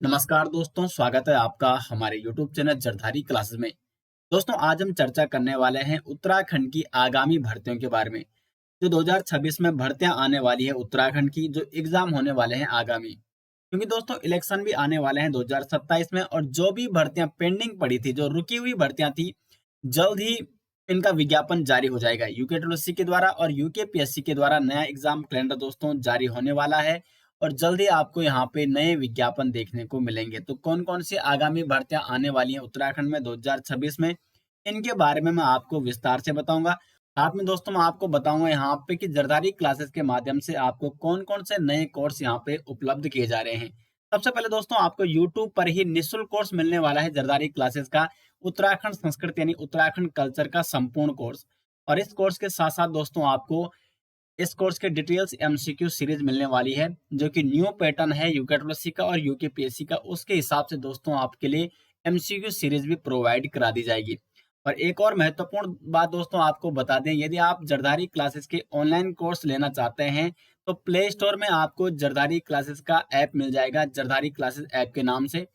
नमस्कार दोस्तों, स्वागत है आपका हमारे YouTube चैनल जरधारी क्लासेस में। दोस्तों, आज हम चर्चा करने वाले हैं उत्तराखंड की आगामी भर्तियों के बारे में। जो 2026 में भर्तियां आने वाली है उत्तराखंड की, जो एग्जाम होने वाले हैं आगामी। क्योंकि दोस्तों इलेक्शन भी आने वाले हैं 2027 में, और जो भी भर्तियां पेंडिंग पड़ी थी, जो रुकी हुई भर्तियां थी, जल्द ही इनका विज्ञापन जारी हो जाएगा यूकेटीएससी के द्वारा, और यूकेपीएससी के द्वारा नया एग्जाम कैलेंडर दोस्तों जारी होने वाला है। और जल्द ही आपको यहाँ पे नए विज्ञापन देखने को मिलेंगे। तो कौन कौन सी आगामी भर्तियां आने वाली हैं उत्तराखंड में 2026 में, इनके बारे में मैं आपको विस्तार से बताऊंगा। साथ में दोस्तों मैं आपको बताऊंगा यहाँ पे कि जरदारी क्लासेस के माध्यम से आपको कौन कौन से नए कोर्स यहाँ पे उपलब्ध किए जा रहे हैं। सबसे पहले दोस्तों आपको यूट्यूब पर ही निःशुल्क कोर्स मिलने वाला है जरदारी क्लासेस का, उत्तराखंड संस्कृत यानी उत्तराखंड कल्चर का संपूर्ण कोर्स। और इस कोर्स के साथ साथ दोस्तों आपको इस कोर्स के डिटेल्स एमसीक्यू सीरीज मिलने वाली है, जो कि न्यू पैटर्न है यूकेटीएससी का और यूकेपीएससी का। उसके हिसाब से दोस्तों आपके लिए एमसीक्यू सीरीज भी प्रोवाइड करा दी जाएगी। और एक और महत्वपूर्ण बात दोस्तों आपको बता दें, यदि आप जरदारी क्लासेस के ऑनलाइन कोर्स लेना चाहते हैं तो प्ले स्टोर में आपको जरदारी क्लासेस का ऐप मिल जाएगा, जरदारी क्लासेस ऐप के नाम से।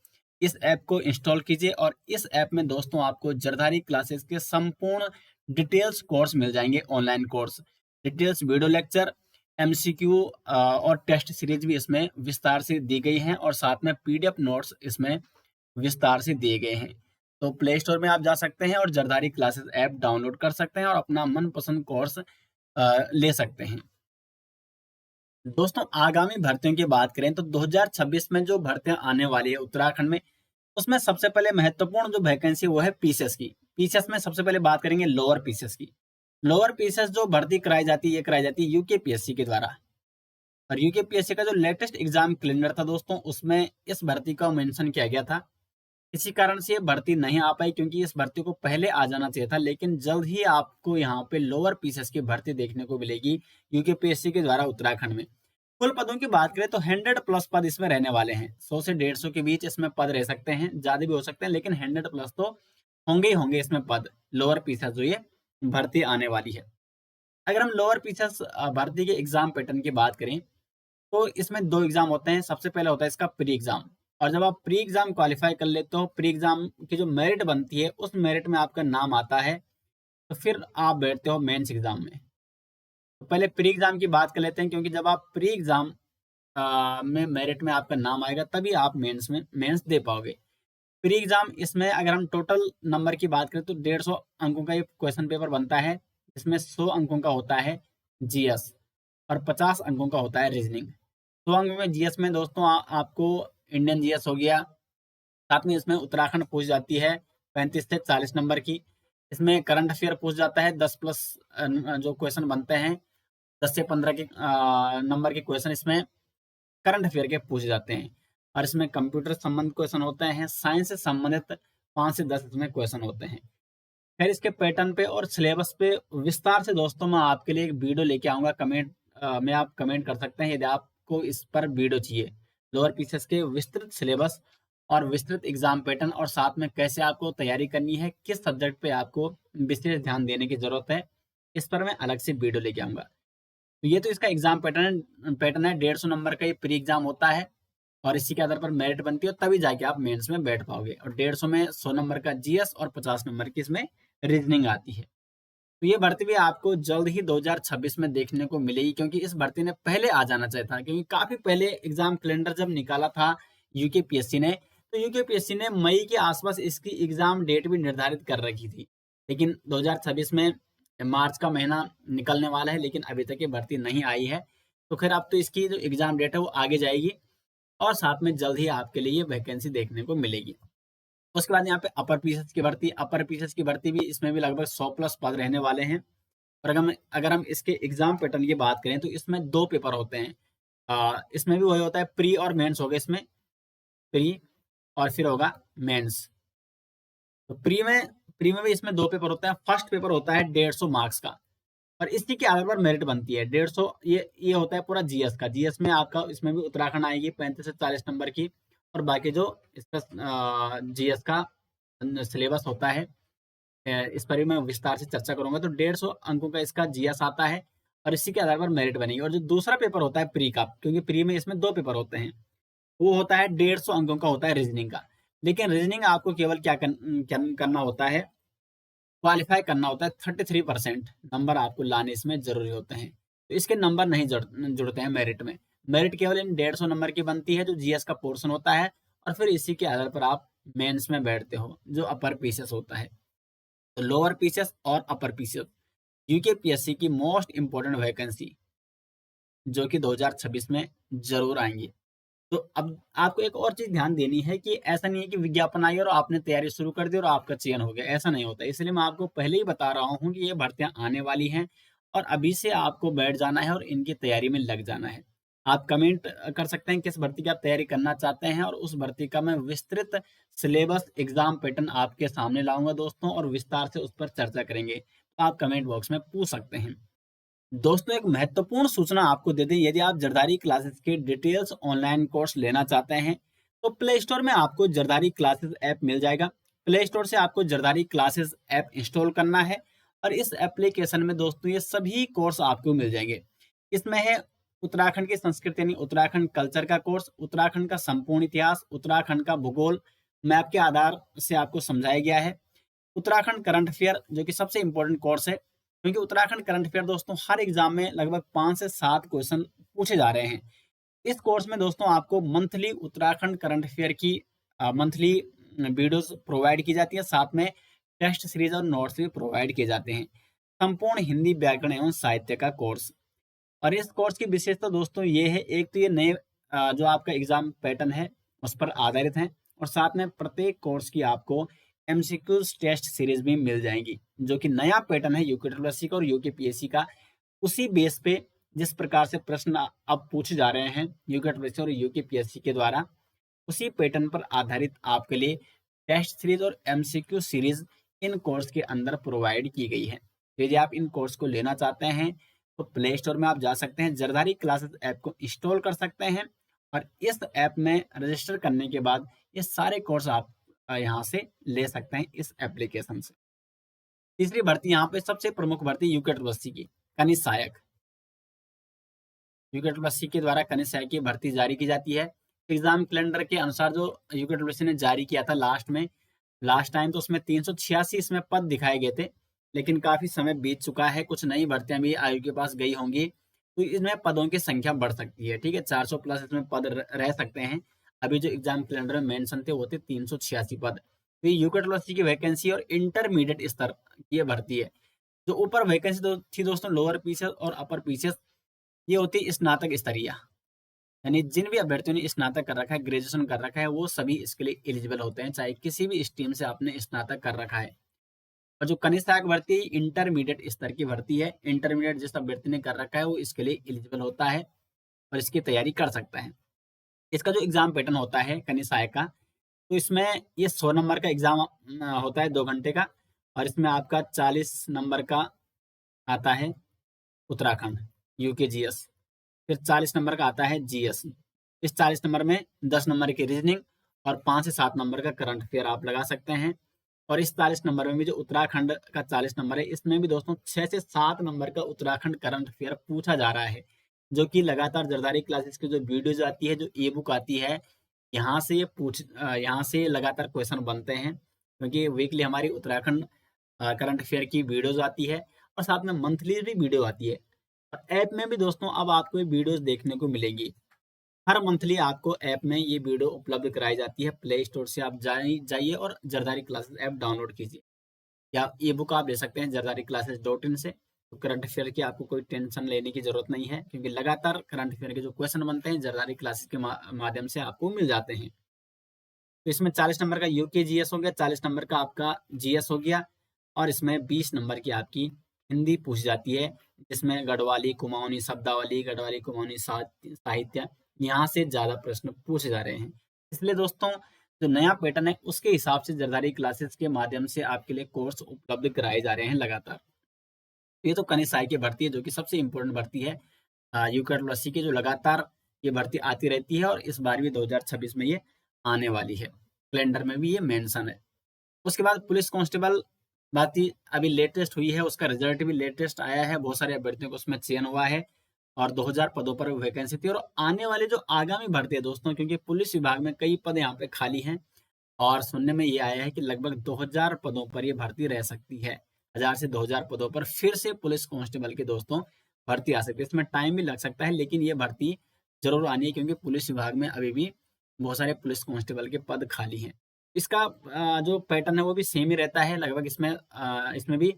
इस ऐप को इंस्टॉल कीजिए और इस ऐप में दोस्तों आपको जरदारी क्लासेस के संपूर्ण डिटेल्स कोर्स मिल जाएंगे, online course details, video lecture, MCQ और टेस्ट सीरीज भी इसमें विस्तार से दी गई हैं, और साथ में पीडीएफ नोट्स इसमें विस्तार से दिए गए हैं। तो प्ले स्टोर में आप जा सकते हैं और जरदारी क्लासेस ऐप डाउनलोड कर सकते हैं और अपना मनपसंद कोर्स ले सकते हैं। दोस्तों आगामी भर्तियों की बात करें तो 2026 में जो भर्तियां आने वाली है उत्तराखंड में, उसमें सबसे पहले महत्वपूर्ण जो वैकेंसी वो है पीसीएस की। पीसीएस में सबसे पहले बात करेंगे लोअर पीसीएस की। लोअर पीसीएस जो भर्ती कराई जाती है, ये कराई जाती है यूकेपीएससी के द्वारा। और यूकेपीएससी का जो लेटेस्ट एग्जाम कैलेंडर था दोस्तों, उसमें इस भर्ती का मेंशन किया गया था। इसी कारण से ये भर्ती नहीं आ पाई, क्योंकि इस भर्ती को पहले आ जाना चाहिए था। लेकिन जल्द ही आपको यहाँ पे लोअर पीसीएस की भर्ती देखने को मिलेगी यूकेपीएससी के द्वारा उत्तराखंड में। कुल पदों की बात करें तो 100 प्लस पद इसमें रहने वाले हैं। 100 से 150 के बीच इसमें पद रह सकते हैं, ज्यादा भी हो सकते हैं, लेकिन 100 प्लस तो होंगे ही होंगे इसमें पद। लोअर पीसीएस जो ये भर्ती आने वाली है। अगर हम लोअर पीसीएस भर्ती के एग्जाम पैटर्न की बात करें तो इसमें दो एग्जाम होते हैं। सबसे पहले होता है इसका प्री एग्जाम, और जब आप प्री एग्जाम क्वालिफाई कर लेते हो, प्री एग्जाम की जो मेरिट बनती है उस मेरिट में आपका नाम आता है, तो फिर आप बैठते हो मेंस एग्जाम में। तो पहले प्री एग्जाम की बात कर लेते हैं, क्योंकि जब आप प्री एग्जाम में मेरिट में आपका नाम आएगा तभी आप मेंस दे पाओगे। प्री एग्जाम इसमें अगर हम टोटल नंबर की बात करें तो 150 अंकों का ये क्वेश्चन पेपर बनता है। इसमें 100 अंकों का होता है जीएस और 50 अंकों का होता है रीजनिंग। 100 अंकों में जीएस में दोस्तों आपको इंडियन जीएस हो गया, साथ में इसमें उत्तराखंड पूछ जाती है 35 से 40 नंबर की। इसमें करंट अफेयर पूछ जाता है 10 प्लस जो क्वेश्चन बनते हैं, 10 से 15 के नंबर के क्वेश्चन इसमें करंट अफेयर के पूछे जाते हैं। और इसमें कंप्यूटर संबंधित क्वेश्चन होते हैं, साइंस से संबंधित 5 से 10 इसमें क्वेश्चन होते हैं। फिर इसके पैटर्न पे और सिलेबस पे विस्तार से दोस्तों मैं आपके लिए एक वीडियो लेके आऊंगा। कमेंट में आप कमेंट कर सकते हैं यदि आपको इस पर वीडियो चाहिए। लोअर पीसीएस के विस्तृत सिलेबस और विस्तृत एग्जाम पैटर्न, और साथ में कैसे आपको तैयारी करनी है, किस सब्जेक्ट पे आपको विशेष ध्यान देने की जरूरत है, इस पर मैं अलग से वीडियो लेके आऊंगा। तो ये तो इसका एग्जाम पैटर्न है। 150 नंबर का ये प्री एग्जाम होता है, और इसी के आधार पर मेरिट बनती है, तभी जाके आप मेंस में बैठ पाओगे। और 150 में 100 नंबर का जीएस और 50 नंबर की इसमें रीजनिंग आती है। तो ये भर्ती भी आपको जल्द ही 2026 में देखने को मिलेगी, क्योंकि इस भर्ती ने पहले आ जाना चाहिए था। क्योंकि काफी पहले एग्जाम कैलेंडर जब निकाला था यूकेपीएससी ने, तो यूकेपीएससी ने मई के आसपास इसकी एग्जाम डेट भी निर्धारित कर रखी थी। लेकिन 2026 में मार्च का महीना निकलने वाला है, लेकिन अभी तक ये भर्ती नहीं आई है। तो फिर अब तो इसकी जो एग्जाम डेट है वो आगे जाएगी, और साथ में जल्द ही आपके लिए ये वैकेंसी देखने को मिलेगी। उसके बाद यहाँ पे अपर पीसेस की भर्ती भी, इसमें भी लगभग 100 प्लस पद रहने वाले हैं। और अगर हम इसके एग्जाम पैटर्न की बात करें तो इसमें दो पेपर होते हैं। इसमें भी वही होता है, प्री और मेंस होगा इसमें। प्री और फिर होगा मेंस। तो प्री में भी इसमें दो पेपर होता है। फर्स्ट पेपर होता है 150 मार्क्स का, और इसी के आधार पर मेरिट बनती है। 150 ये होता है पूरा जीएस का। जीएस में आपका इसमें भी उत्तराखंड आएगी 35 से 40 नंबर की, और बाकी जो इसका जीएस का सिलेबस होता है, इस पर भी मैं विस्तार से चर्चा करूंगा। तो 150 अंकों का इसका जीएस आता है, और इसी के आधार पर मेरिट बनेगी। और जो दूसरा पेपर होता है प्री का, क्योंकि प्री में इसमें दो पेपर होते हैं, वो होता है 150 अंकों का होता है रीजनिंग का। लेकिन रीजनिंग आपको केवल करना होता है, क्वालिफाई करना होता है, 33% नंबर आपको लाने इसमें जरूरी होते हैं। तो इसके नंबर नहीं जुड़ते हैं मेरिट में। मेरिट केवल इन 150 नंबर की बनती है जो जीएस का पोर्शन होता है, और फिर इसी के आधार पर आप मेंस में बैठते हो जो अपर पीसीएस होता है। तो लोअर पीसीएस और अपर पीसीएस यूकेपीएससी की मोस्ट इंपोर्टेंट वैकेंसी जो कि 2026 में जरूर आएंगी। तो अब आपको एक और चीज ध्यान देनी है कि ऐसा नहीं है कि विज्ञापन आई और आपने तैयारी शुरू कर दी और आपका चयन हो गया, ऐसा नहीं होता। इसलिए मैं आपको पहले ही बता रहा हूँ कि ये भर्तियां आने वाली हैं, और अभी से आपको बैठ जाना है और इनकी तैयारी में लग जाना है। आप कमेंट कर सकते हैं किस भर्ती की आप तैयारी करना चाहते हैं, और उस भर्ती का मैं विस्तृत सिलेबस एग्जाम पैटर्न आपके सामने लाऊंगा दोस्तों, और विस्तार से उस पर चर्चा करेंगे। तो आप कमेंट बॉक्स में पूछ सकते हैं। दोस्तों एक महत्वपूर्ण सूचना आपको दे दें, यदि आप जरदारी क्लासेस के डिटेल्स ऑनलाइन कोर्स लेना चाहते हैं तो प्ले स्टोर में आपको जरदारी क्लासेस ऐप मिल जाएगा। प्ले स्टोर से आपको जरदारी क्लासेस ऐप इंस्टॉल करना है, और इस एप्लीकेशन में दोस्तों ये सभी कोर्स आपको मिल जाएंगे। इसमें है उत्तराखंड की संस्कृति यानी उत्तराखंड कल्चर का कोर्स, उत्तराखंड का संपूर्ण इतिहास, उत्तराखंड का भूगोल मैप के आधार से आपको समझाया गया है, उत्तराखंड करंट अफेयर जो कि सबसे इंपॉर्टेंट कोर्स है, क्योंकि उत्तराखंड करंट अफेयर दोस्तों हर एग्जाम में लगभग 5 से 7 क्वेश्चन पूछे जा रहे हैं। इस कोर्स में दोस्तों आपको मंथली उत्तराखंड करंट अफेयर की मंथली वीडियोस प्रोवाइड की जाती है, साथ में टेस्ट सीरीज और नोट्स भी प्रोवाइड किए जाते हैं। संपूर्ण हिंदी व्याकरण एवं साहित्य का कोर्स। और इस कोर्स की विशेषता दोस्तों ये है, एक तो ये नए जो आपका एग्जाम पैटर्न है उस पर आधारित है, और साथ में प्रत्येक कोर्स की आपको एमसीक्यूज टेस्ट सीरीज भी मिल जाएंगी, जो कि नया पैटर्न है यूके का और यूकेपीएससी का। उसी बेस पे जिस प्रकार से प्रश्न अब पूछे जा रहे हैं यूके और यूकेपीएससी के द्वारा, उसी पैटर्न पर आधारित आपके लिए टेस्ट सीरीज और एमसीक्यू सीरीज इन कोर्स के अंदर प्रोवाइड की गई है। यदि आप इन कोर्स को लेना चाहते हैं तो प्ले स्टोर में आप जा सकते हैं, जरदारी क्लासेस ऐप को इंस्टॉल कर सकते हैं, और इस ऐप में रजिस्टर करने के बाद ये सारे कोर्स आप यहाँ से ले सकते हैं इस एप्लीकेशन से। तीसरी भर्ती यहाँ पे सबसे प्रमुख भर्ती यूके की कनिष्ठ सहायक। यूके के द्वारा कनिष्ठ सहायक की भर्ती जारी की जाती है। एग्जाम कैलेंडर के अनुसार जो यूके ने जारी किया था लास्ट टाइम, तो उसमें 386 इसमें पद दिखाए गए थे, लेकिन काफी समय बीत चुका है, कुछ नई भर्तियां भी आयोग के पास गई होंगी, तो इसमें पदों की संख्या बढ़ सकती है। ठीक है, 400 प्लस इसमें पद रह सकते हैं। अभी जो एग्जाम कैलेंडर में मेंशन थे वो थे 386 पद। तो ये यूके की वैकेंसी और इंटरमीडिएट स्तर की भर्ती है। जो ऊपर वैकेंसी थी दोस्तों लोअर पीसीएस और अपर पीसीएस, ये होती स्नातक स्तरीय, यानी जिन भी अभ्यर्थियों ने स्नातक कर रखा है, ग्रेजुएशन कर रखा है, वो सभी इसके लिए एलिजिबल होते हैं, चाहे किसी भी स्ट्रीम से आपने स्नातक कर रखा है। और जो कनिष्ठ सहायक भर्ती इंटरमीडिएट स्तर की भर्ती है, इंटरमीडिएट जिस अभ्यर्थी ने कर रखा है वो इसके लिए एलिजिबल होता है और इसकी तैयारी कर सकता है। इसका जो एग्जाम पैटर्न होता है कनिष्ठ सहायक का, तो इसमें ये 100 नंबर का एग्जाम होता है 2 घंटे का, और इसमें आपका 40 नंबर का आता है उत्तराखंड यूकेजीएस, फिर 40 नंबर का आता है जीएस। इस 40 नंबर में 10 नंबर की रीजनिंग और 5 से 7 नंबर का करंट अफेयर आप लगा सकते हैं। और इस 40 नंबर में भी जो उत्तराखंड का 40 नंबर है, इसमें भी दोस्तों 6 से 7 नंबर का उत्तराखंड करंट अफेयर पूछा जा रहा है, जो कि लगातार जरदारी क्लासेस की जो वीडियोज आती है, जो ई बुक आती है, यहाँ से लगातार क्वेश्चन बनते हैं, क्योंकि वीकली हमारी उत्तराखंड करंट अफेयर की वीडियोज आती है, और साथ में मंथली भी वीडियो आती है। और ऐप में भी दोस्तों अब आपको ये वीडियोस देखने को मिलेंगी। हर मंथली आपको ऐप में ये वीडियो उपलब्ध कराई जाती है। प्ले स्टोर से आप जाइए और जरदारी क्लासेस ऐप डाउनलोड कीजिए, या ई बुक आप ले सकते हैं जरदारी क्लासेस.in से। तो करंट अफेयर की आपको कोई टेंशन लेने की जरूरत नहीं है, क्योंकि लगातार करंट अफेयर के जो क्वेश्चन बनते हैं जरदारी क्लासेस के माध्यम से आपको मिल जाते हैं। तो इसमें 40 नंबर का यूके जीएस हो गया, 40 नंबर का आपका जीएस हो गया, और इसमें 20 नंबर की आपकी हिंदी पूछी जाती है, जिसमें गढ़वाली कुमाऊनी शब्दावली, गढ़वाली कुमाऊनी साहित्य, यहाँ से ज्यादा प्रश्न पूछे जा रहे हैं। इसलिए दोस्तों जो नया पैटर्न है उसके हिसाब से जरदारी क्लासेस के माध्यम से आपके लिए कोर्स उपलब्ध कराए जा रहे हैं लगातार। ये तो कनिष्ठ सहायक की भर्ती है, जो कि सबसे इंपॉर्टेंट भर्ती है यूके की, जो लगातार ये भर्ती आती रहती है, और इस बार भी 2026 में ये आने वाली है, कैलेंडर में भी ये मेंशन है। उसके बाद पुलिस कांस्टेबल भर्ती अभी लेटेस्ट हुई है, उसका रिजल्ट भी लेटेस्ट आया है, बहुत सारे अभ्यर्थियों को उसमें चयन हुआ है, और 2000 पदों पर वैकेंसी थी। और आने वाले जो आगामी भर्ती है दोस्तों, क्योंकि पुलिस विभाग में कई पद यहाँ पे खाली हैं और सुनने में ये आया है कि लगभग 2000 पदों पर ये भर्ती रह सकती है। 1000 से 2000 पदों पर फिर से पुलिस कांस्टेबल की दोस्तों भर्ती आ सकती है। इसमें टाइम भी लग सकता है, लेकिन ये भर्ती जरूर आनी है, क्योंकि पुलिस विभाग में अभी भी बहुत सारे पुलिस कांस्टेबल के पद खाली हैं। इसका जो पैटर्न है वो भी सेम ही रहता है लगभग। इसमें भी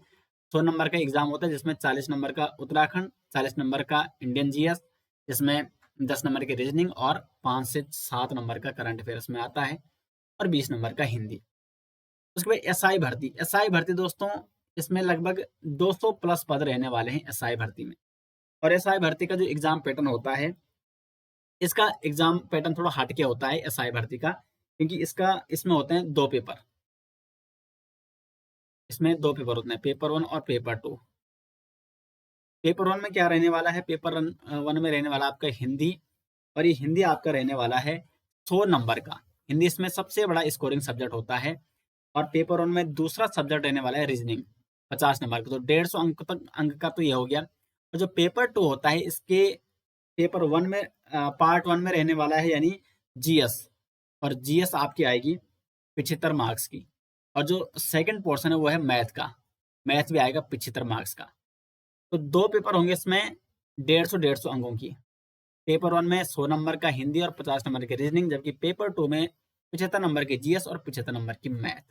100 नंबर का एग्जाम होता है, जिसमें 40 नंबर का उत्तराखंड, 40 नंबर का इंडियन जीएस, जिसमें 10 नंबर की रीजनिंग और 5 से 7 नंबर का करंट अफेयर्स में आता है, और 20 नंबर का हिंदी। उसके बाद एसआई भर्ती दोस्तों, इसमें लगभग 200 प्लस पद रहने वाले हैं एसआई भर्ती में। और एसआई भर्ती का जो एग्जाम पैटर्न होता है, इसका एग्जाम पैटर्न थोड़ा हटके होता है एसआई भर्ती का, क्योंकि इसमें होते हैं 2 पेपर। इसमें 2 पेपर होते हैं, पेपर 1 और पेपर 2। पेपर 1 में क्या रहने वाला है, पेपर 1 में रहने वाला आपका हिंदी, और ये हिंदी आपका रहने वाला है 100 नंबर का। हिंदी इसमें सबसे बड़ा स्कोरिंग सब्जेक्ट होता है। और पेपर 1 में दूसरा सब्जेक्ट रहने वाला है रीजनिंग, 50 नंबर का। तो 150 अंक का तो ये हो गया। और जो पेपर 2 होता है, इसके पेपर 1 में पार्ट 1 में रहने वाला है यानी जीएस, और जीएस आपकी आएगी 75 मार्क्स की। और जो सेकंड पोर्शन है वो है मैथ का, मैथ भी आएगा 75 मार्क्स का। तो 2 पेपर होंगे इसमें 150 अंकों की। पेपर 1 में 100 नंबर का हिंदी और 50 नंबर की रीजनिंग, जबकि पेपर 2 में 75 नंबर की जीएस और 75 नंबर की मैथ।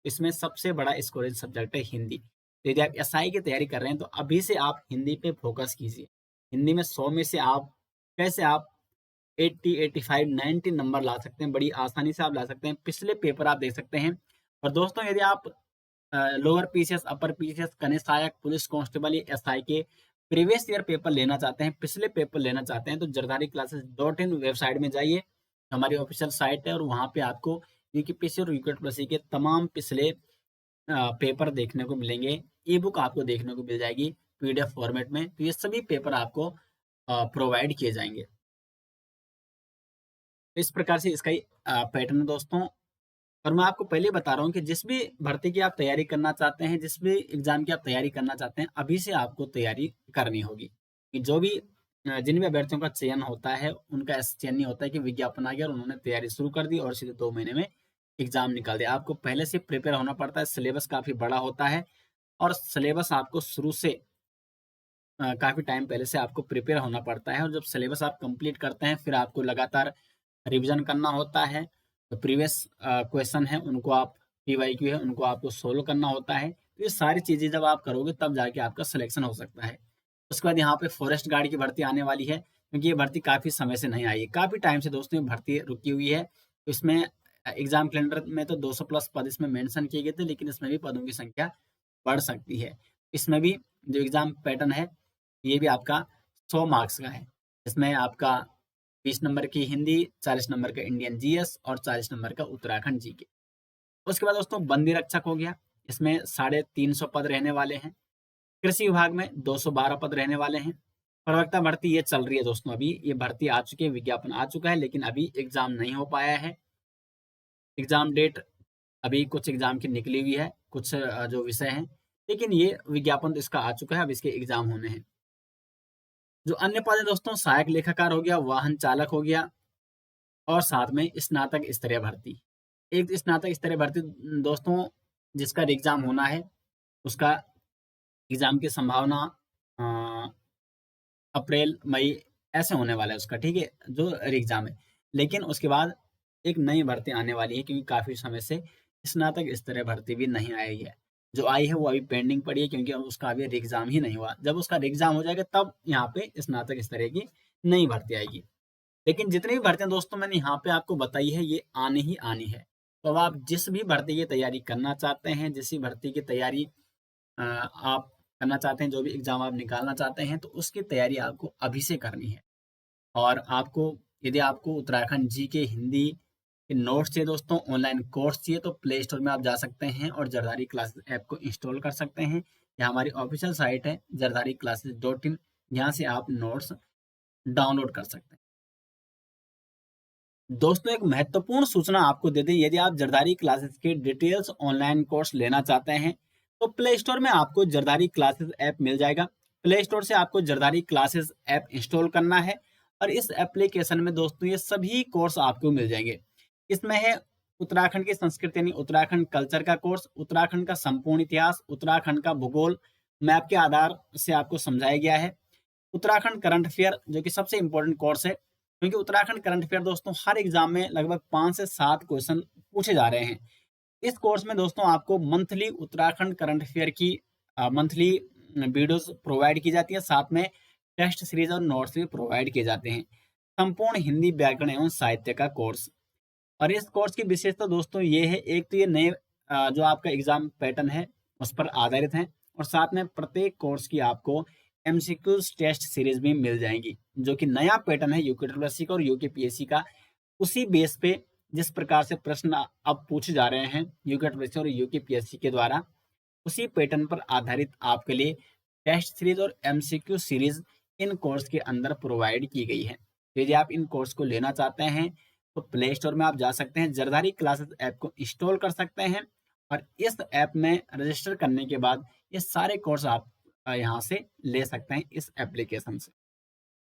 इसमें सबसे बड़ा स्कोरेज सब्जेक्ट है हिंदी। तो यदि आप एसआई की तैयारी कर रहे हैं तो अभी से आप हिंदी पे फोकस कीजिए। हिंदी में 100 में से आप कैसे आप 80, 85, 90 नंबर ला सकते हैं, बड़ी आसानी से आप ला सकते हैं। पिछले पेपर आप देख सकते हैं। और दोस्तों, यदि आप लोअर पीसीएस, अपर पीसीएस, कनिष्ठ सहायक, पुलिस कांस्टेबल या एसआई के प्रीवियस ईयर पेपर लेना चाहते हैं, पिछले पेपर लेना चाहते हैं, तो जरदारी क्लासेस.in वेबसाइट में जाइए। हमारी ऑफिशियल साइट है और वहाँ पे आपको यूकेपीएससी और यूकेट+ई के तमाम पिछले पेपर देखने को मिलेंगे। ई बुक आपको देखने को मिल जाएगी पीडीएफ फॉर्मेट में। तो ये सभी पेपर आपको प्रोवाइड किए जाएंगे। इस प्रकार से इसका पैटर्न है दोस्तों। और मैं आपको पहले बता रहा हूँ कि जिस भी भर्ती की आप तैयारी करना चाहते हैं, जिस भी एग्जाम की आप तैयारी करना चाहते हैं, अभी से आपको तैयारी करनी होगी। कि जो भी जिन भी अभ्यर्थियों का चयन होता है, उनका ऐसा चयन नहीं होता है कि विज्ञापन आ गया और उन्होंने तैयारी शुरू कर दी और सीधे 2 महीने में एग्जाम निकाल दिया। आपको पहले से प्रिपेयर होना पड़ता है। सिलेबस काफी बड़ा होता है और सिलेबस आपको शुरू से काफी टाइम पहले से आपको प्रिपेयर होना पड़ता है। और जब सिलेबस आप कंप्लीट करते हैं, फिर आपको लगातार रिवीजन करना होता है। तो प्रीवियस क्वेश्चन है उनको आप, पीवाईक्यू है उनको आपको सोल्व करना होता है। तो ये सारी चीजें जब आप करोगे तब जाके आपका सिलेक्शन हो सकता है। उसके बाद यहाँ पे फॉरेस्ट गार्ड की भर्ती आने वाली है, क्योंकि ये भर्ती काफी समय से नहीं आई है, काफी टाइम से दोस्तों ये भर्ती रुकी हुई है। तो इसमें एग्जाम कैलेंडर में तो 200 प्लस पद इसमें मेंशन किए गए थे, लेकिन इसमें भी पदों की संख्या बढ़ सकती है। इसमें भी जो एग्जाम पैटर्न है, ये भी आपका 100 मार्क्स का है। इसमें आपका 20 नंबर की हिंदी, 40 नंबर का इंडियन जीएस और 40 नंबर का उत्तराखंड जीके। उसके बाद दोस्तों बंदी रक्षक हो गया, इसमें 350 पद रहने वाले हैं। कृषि विभाग में 212 पद रहने वाले हैं। प्रवक्ता भर्ती ये चल रही है दोस्तों, अभी ये भर्ती आ चुकी है, विज्ञापन आ चुका है, लेकिन अभी एग्जाम नहीं हो पाया है। एग्जाम डेट अभी कुछ एग्जाम की निकली हुई है, कुछ जो विषय हैं, लेकिन ये विज्ञापन तो इसका आ चुका है, अब इसके एग्जाम होने हैं। जो अन्य पद है दोस्तों, सहायक लेखाकार हो गया, वाहन चालक हो गया, और साथ में स्नातक स्तरीय भर्ती। एक स्नातक स्तरीय भर्ती दोस्तों जिसका एग्जाम होना है, उसका एग्जाम की संभावना अप्रैल मई ऐसे होने वाला है उसका, ठीक है, जो एग्जाम है। लेकिन उसके बाद एक नई भर्ती आने वाली है, क्योंकि काफी समय से स्नातक स्तरीय भर्ती भी नहीं आई है। जो आई है वो अभी पेंडिंग पड़ी है, क्योंकि उसका अभी एग्जाम ही नहीं हुआ। जब उसका एग्जाम हो जाएगा तब यहाँ पे स्नातक स्तरीय की नई भर्ती आएगी। लेकिन जितनी भी भर्तियां दोस्तों मैंने यहाँ पे आपको बताई है, ये आनी ही आनी है। तो अब आप जिस भी भर्ती की तैयारी करना चाहते हैं, जिस भी भर्ती की तैयारी आप करना चाहते हैं, जो भी एग्जाम आप निकालना चाहते हैं, तो उसकी तैयारी आपको अभी से करनी है। और आपको यदि आपको उत्तराखंड जी के हिंदी के नोट्स चाहिए दोस्तों, ऑनलाइन कोर्स चाहिए, तो प्ले स्टोर में आप जा सकते हैं और जरदारी क्लासेस ऐप को इंस्टॉल कर सकते हैं। या हमारी ऑफिशियल साइट है jardari-classes.in, यहाँ से आप नोट्स डाउनलोड कर सकते हैं। दोस्तों एक महत्वपूर्ण सूचना आपको दे दें, यदि आप जरदारी क्लासेस के डिटेल्स ऑनलाइन कोर्स लेना चाहते हैं, तो प्ले स्टोर में आपको जरदारी क्लासेस ऐप मिल जाएगा। प्ले स्टोर से आपको जरदारी क्लासेस ऐप इंस्टॉल करना है और इस एप्लीकेशन में दोस्तों ये सभी कोर्स आपको मिल जाएंगे। इसमें है उत्तराखंड की संस्कृति यानी उत्तराखंड कल्चर का कोर्स, उत्तराखंड का संपूर्ण इतिहास, उत्तराखंड का भूगोल मैप के आधार से आपको समझाया गया है, उत्तराखंड करंट अफेयर जो कि सबसे इंपॉर्टेंट कोर्स है, क्योंकि उत्तराखंड करंट अफेयर दोस्तों हर एग्जाम में लगभग 5 से 7 क्वेश्चन पूछे जा रहे हैं। इस कोर्स में दोस्तों आपको मंथली उत्तराखंड करंट अफेयर की मंथली वीडियोस प्रोवाइड की जाती है, साथ में टेस्ट सीरीज और नोट्स भी प्रोवाइड किए जाते हैं। संपूर्ण हिंदी व्याकरण एवं साहित्य का कोर्स। और इस कोर्स की विशेषता दोस्तों ये है, एक तो ये नए जो आपका एग्जाम पैटर्न है उस पर आधारित है, और साथ में प्रत्येक कोर्स की आपको एमसीक्यूज टेस्ट सीरीज भी मिल जाएंगी, जो कि नया पैटर्न है यूके का और यूकेपीएससी का। उसी बेस पे जिस प्रकार से प्रश्न अब पूछे जा रहे हैं यूके और यूकेपीएससी के द्वारा, उसी पैटर्न पर आधारित आपके लिए टेस्ट सीरीज और एमसीक्यू सीरीज इन कोर्स के अंदर प्रोवाइड की गई है। यदि आप इन कोर्स को लेना चाहते हैं तो प्ले स्टोर में आप जा सकते हैं, जरदारी क्लासेस ऐप को इंस्टॉल कर सकते हैं, और इस ऐप में रजिस्टर करने के बाद ये सारे कोर्स आप यहाँ से ले सकते हैं इस एप्लीकेशन से।